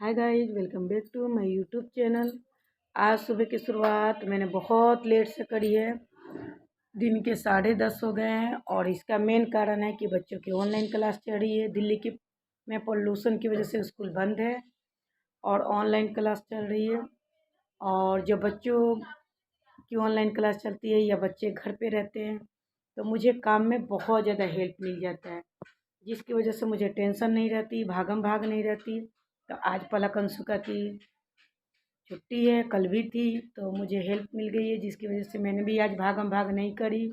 Hi guys, welcome back to my YouTube channel. आज सुबह की शुरुआत मैंने बहुत लेट से करी है। दिन के 10:30 हो गए हैं और इसका मेन कारण है कि बच्चों की ऑनलाइन क्लास चल रही है। दिल्ली की में पोल्यूशन की वजह से स्कूल बंद है और ऑनलाइन क्लास चल रही है। और जब बच्चों की ऑनलाइन क्लास चलती है या बच्चे घर पे रहते हैं तो मुझे काम में बहुत ज़्यादा हेल्प मिल जाता है, जिसकी वजह से मुझे टेंशन नहीं रहती, भागम भाग नहीं रहती। तो आज पलक अंशुका की छुट्टी है, कल भी थी, तो मुझे हेल्प मिल गई है, जिसकी वजह से मैंने भी आज भागम भाग नहीं करी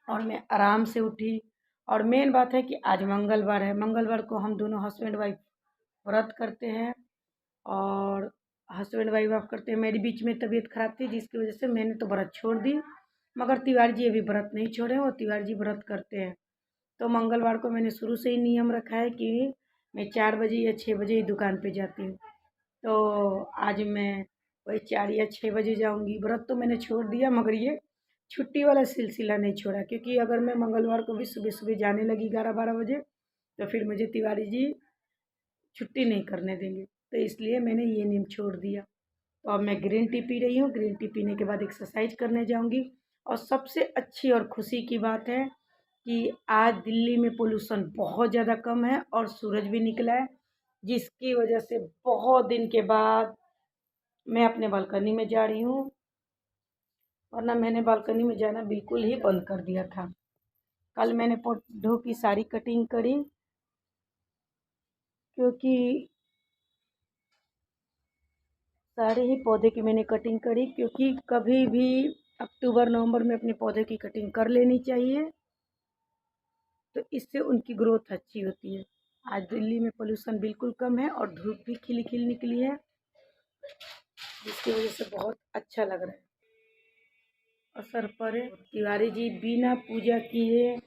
और मैं आराम से उठी। और मेन बात है कि आज मंगलवार है। मंगलवार को हम दोनों हस्बैंड वाइफ व्रत करते हैं और हस्बैंड वाइफ व्रत करते हैं। मेरी बीच में तबीयत खराब थी, जिसकी वजह से मैंने तो व्रत छोड़ दी, मगर तिवारी जी अभी व्रत नहीं छोड़े, वो तिवारी जी व्रत करते हैं। तो मंगलवार को मैंने शुरू से ही नियम रखा है कि मैं 4 बजे या 6 बजे ही दुकान पे जाती हूँ। तो आज मैं वही 4 या 6 बजे जाऊंगी। व्रत तो मैंने छोड़ दिया, मगर ये छुट्टी वाला सिलसिला नहीं छोड़ा, क्योंकि अगर मैं मंगलवार को भी सुबह सुबह जाने लगी 11-12 बजे तो फिर मुझे तिवारी जी छुट्टी नहीं करने देंगे। तो इसलिए मैंने ये नियम छोड़ दिया। तो अब मैं ग्रीन टी पी रही हूँ। ग्रीन टी पीने के बाद एक्सरसाइज करने जाऊंगी। और सबसे अच्छी और खुशी की बात है कि आज दिल्ली में पोल्यूशन बहुत ज़्यादा कम है और सूरज भी निकला है, जिसकी वजह से बहुत दिन के बाद मैं अपने बालकनी में जा रही हूँ, वरना मैंने बालकनी में जाना बिल्कुल ही बंद कर दिया था। कल मैंने पौधों की सारी कटिंग करी, क्योंकि सारे ही पौधे की मैंने कटिंग करी, क्योंकि कभी भी अक्टूबर नवंबर में अपने पौधे की कटिंग कर लेनी चाहिए, तो इससे उनकी ग्रोथ अच्छी होती है। आज दिल्ली में पोल्यूशन बिल्कुल कम है और धूप भी खिली खिली निकली है, जिसकी वजह से बहुत अच्छा लग रहा है। असर पड़े, तिवारी जी बिना पूजा किए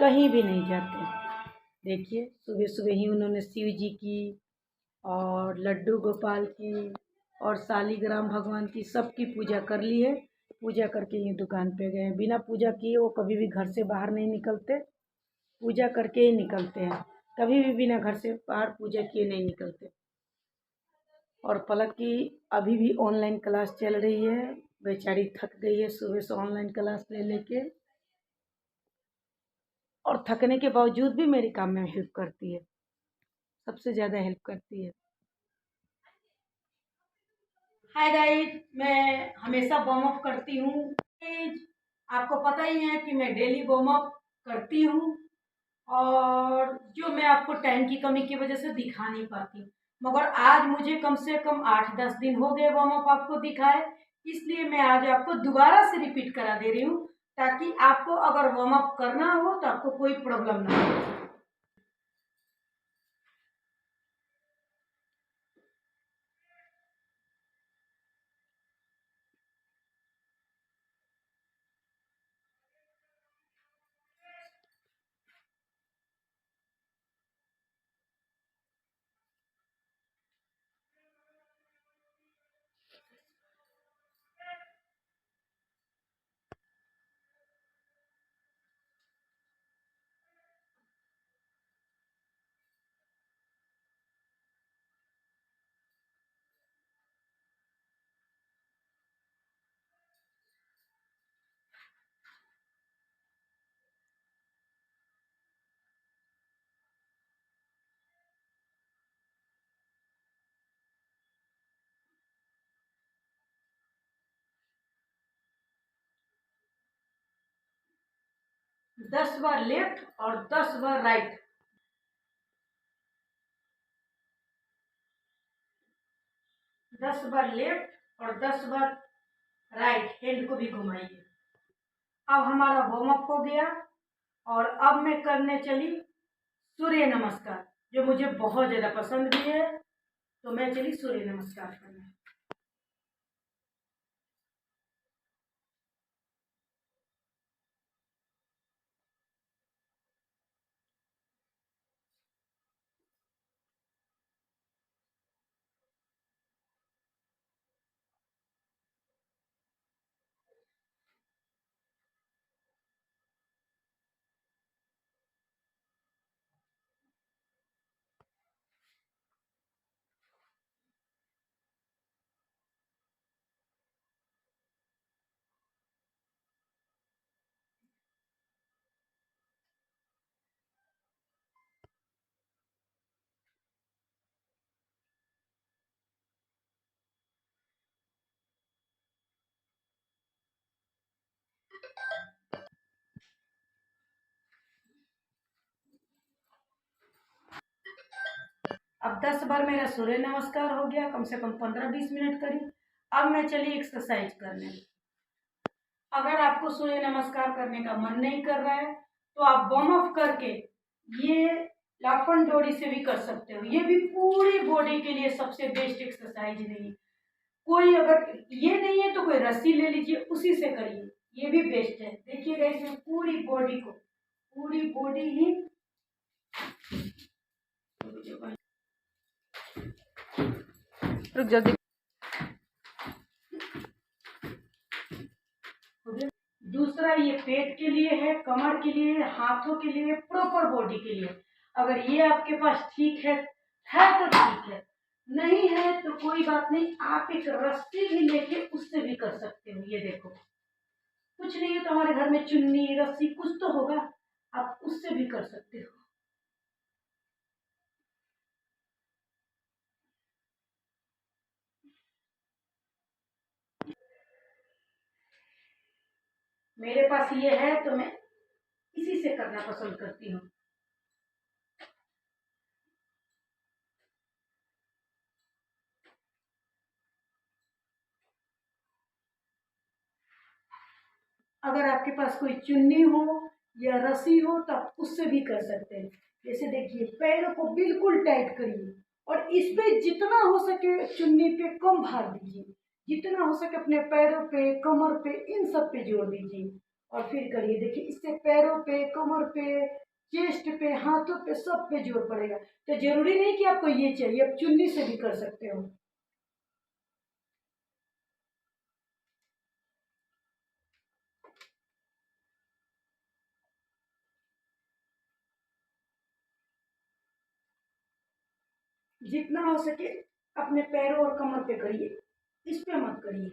कहीं भी नहीं जाते। देखिए, सुबह सुबह ही उन्होंने शिव जी की और लड्डू गोपाल की और शालिग्राम भगवान की सबकी पूजा कर ली है। पूजा करके ये दुकान पे गए। बिना पूजा किए वो कभी भी घर से बाहर नहीं निकलते, पूजा करके ही निकलते हैं। कभी भी बिना घर से बाहर पूजा किए नहीं निकलते। और पलक की अभी भी ऑनलाइन क्लास चल रही है। बेचारी थक गई है सुबह से ऑनलाइन क्लास ले लेके, और थकने के बावजूद भी मेरे काम में हेल्प करती है, सबसे ज़्यादा हेल्प करती है। हाय गाइस, मैं हमेशा वार्म अप करती हूँ। आपको पता ही है कि मैं डेली वार्म अप करती हूँ, और जो मैं आपको टाइम की कमी की वजह से दिखा नहीं पाती, मगर आज मुझे कम से कम 8-10 दिन हो गए वार्म अप आपको दिखाए, इसलिए मैं आज आपको दोबारा से रिपीट करा दे रही हूँ, ताकि आपको अगर वार्म अप करना हो तो आपको कोई प्रॉब्लम ना हो। 10 बार लेफ्ट और 10 बार राइट। 10 बार लेफ्ट और 10 बार राइट हैंड को भी घुमाइए। अब हमारा वार्म अप हो गया और अब मैं करने चली सूर्य नमस्कार, जो मुझे बहुत ज़्यादा पसंद भी है। तो मैं चली सूर्य नमस्कार करने। अब 10 बार मेरा सूर्य नमस्कार हो गया, कम से कम 15-20 मिनट करी। अब मैं चली एक्सरसाइज करने। अगर आपको सूर्य नमस्कार करने का मन नहीं कर रहा है तो आप वार्म अप करके ये लाफन डोरी से भी कर सकते हो। ये भी पूरी बॉडी के लिए सबसे बेस्ट एक्सरसाइज नहीं है। कोई अगर ये नहीं है तो कोई रस्सी ले लीजिए, उसी से करिए, ये भी बेस्ट है। देखिएगा इसमें पूरी बॉडी को, पूरी बॉडी ही रुक जल्दी। दूसरा ये पेट के लिए है, कमर के लिए, हाथों के लिए, प्रॉपर बॉडी के लिए। अगर ये आपके पास ठीक है तो ठीक है, नहीं है तो कोई बात नहीं, आप एक रस्सी भी लेके उससे भी कर सकते हो। ये देखो, कुछ नहीं है तो हमारे घर में चुन्नी रस्सी कुछ तो होगा, आप उससे भी कर सकते हो। मेरे पास ये है तो मैं इसी से करना पसंद करती हूँ। अगर आपके पास कोई चुन्नी हो या रस्सी हो तो आप उससे भी कर सकते हैं। जैसे देखिए, पैरों को बिल्कुल टाइट करिए और इस पे जितना हो सके चुन्नी पे कम भार दीजिए। जितना हो सके अपने पैरों पे, कमर पे, इन सब पे जोर दीजिए और फिर करिए। देखिए, इससे पैरों पे, कमर पे, चेस्ट पे, हाथों पे, सब पे जोर पड़ेगा। तो जरूरी नहीं कि आपको ये चाहिए, आप चुन्नी से भी कर सकते हो। जितना हो सके अपने पैरों और कमर पे करिए, इस पे मत करिए।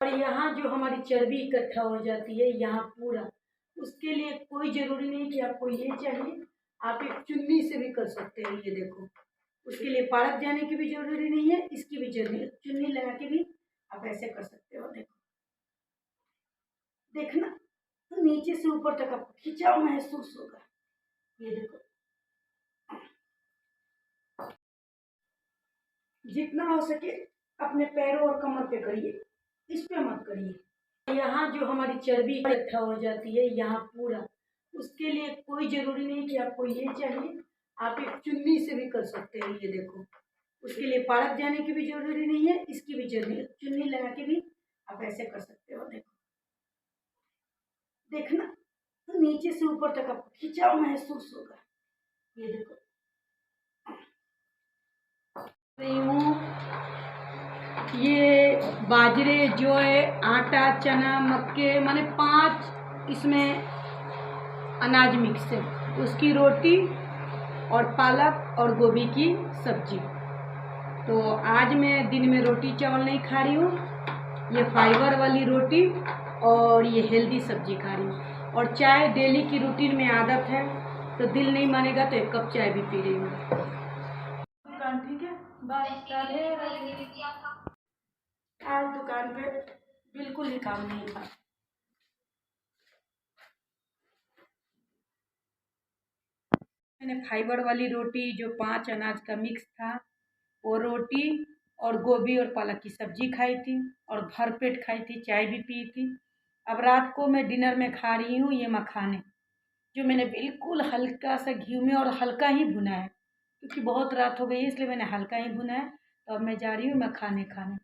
और यहाँ जो हमारी चर्बी इकट्ठा हो जाती है यहाँ पूरा, उसके लिए कोई जरूरी नहीं कि आपको ये चाहिए, आप एक चुन्नी से भी कर सकते हैं। ये देखो, उसके लिए पार्क जाने की भी जरूरी नहीं है, इसकी भी जरूरी, चुन्नी लगा के भी आप ऐसे कर सकते हो। देखो, देखना, नीचे से ऊपर तक आपको खिंचाव महसूस होगा। ये देखो, जितना हो सके अपने पैरों और कमर पे करिए, इस पे मत करिए। यहाँ जो हमारी चर्बी इकट्ठा हो जाती है यहाँ पूरा, उसके लिए कोई जरूरी नहीं कि आपको ये चाहिए, आप एक चुन्नी से भी कर सकते हैं। ये देखो, उसके लिए पार्क जाने की भी जरूरी नहीं है, इसकी भी जरूरी, चुन्नी लगा के भी आप ऐसे कर सकते हो। देखो, देखना, नीचे से ऊपर तक आपको खिंचाव महसूस होगा। ये देखो, रही हूँ ये बाजरे, जो है आटा, चना, मक्के, माने 5 इसमें अनाज मिक्स है, उसकी रोटी और पालक और गोभी की सब्जी। तो आज मैं दिन में रोटी चावल नहीं खा रही हूँ, ये फाइबर वाली रोटी और ये हेल्दी सब्जी खा रही हूँ। और चाय डेली की रूटीन में आदत है, तो दिल नहीं मानेगा तो 1 कप चाय भी पी रही हूँ। दुकान ठीक है, बाय। आज दुकान पे बिल्कुल ही काम नहीं था। मैंने फाइबर वाली रोटी, जो 5 अनाज का मिक्स था, वो रोटी और गोभी और पालक की सब्जी खाई थी और भरपेट खाई थी, चाय भी पी थी। अब रात को मैं डिनर में खा रही हूँ ये मखाने, जो मैंने बिल्कुल हल्का सा घी में और हल्का ही भुना है, क्योंकि बहुत रात हो गई है इसलिए मैंने हल्का ही भुना है। तो अब मैं जा रही हूँ मखाने खाने।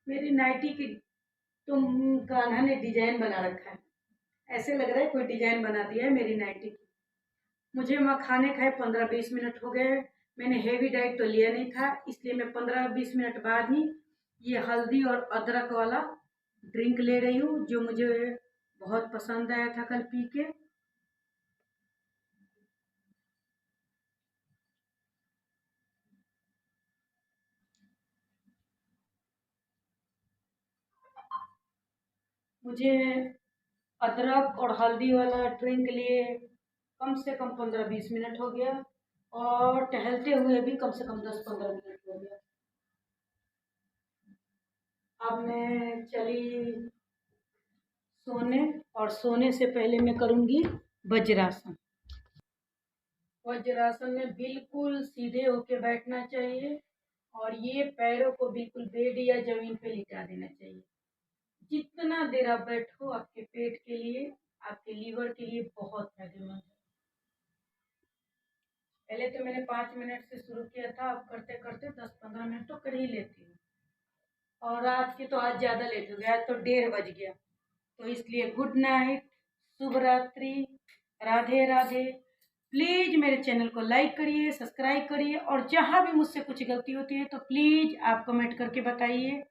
मेरी नाइटी की तुम कान्हा ने डिजाइन बना रखा है, ऐसे लग रहा है कोई डिजाइन बना दिया है मेरी नाइटी की। मुझे मखाने खाए 15-20 मिनट हो गए। मैंने हेवी डाइट तो लिया नहीं था, इसलिए मैं 15-20 मिनट बाद ही ये हल्दी और अदरक वाला ड्रिंक ले रही हूँ, जो मुझे बहुत पसंद आया था कल पी के। मुझे अदरक और हल्दी वाला ड्रिंक लिए कम से कम 15-20 मिनट हो गया, और टहलते हुए भी कम से कम 10-15 मिनट हो गया। अब मैं चली सोने, और सोने से पहले मैं करूँगी वज्रासन। वज्रासन में बिल्कुल सीधे होके बैठना चाहिए और ये पैरों को बिल्कुल बेड या जमीन पे लिटा देना चाहिए। जितना देर आप बैठो आपके पेट के लिए, आपके लीवर के लिए बहुत फायदेमंद है। पहले तो मैंने 5 मिनट से शुरू किया था, अब करते करते 10-15 मिनट तो कर ही लेती हूँ। और आज ज़्यादा लेट हो गया, आज तो 1:30 बज गया। तो इसलिए गुड नाइट, शुभ रात्रि, राधे राधे। प्लीज़ मेरे चैनल को लाइक करिए, सब्सक्राइब करिए और जहाँ भी मुझसे कुछ गलती होती है तो प्लीज़ आप कमेंट करके बताइए।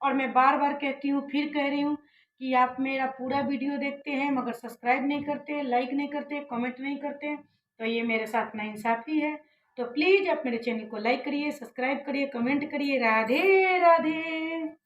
और मैं बार बार कहती हूँ, फिर कह रही हूँ कि आप मेरा पूरा वीडियो देखते हैं मगर सब्सक्राइब नहीं करते, लाइक नहीं करते, कमेंट नहीं करते, तो ये मेरे साथ नाइंसाफ़ी है। तो प्लीज़ आप मेरे चैनल को लाइक करिए, सब्सक्राइब करिए, कमेंट करिए। राधे राधे।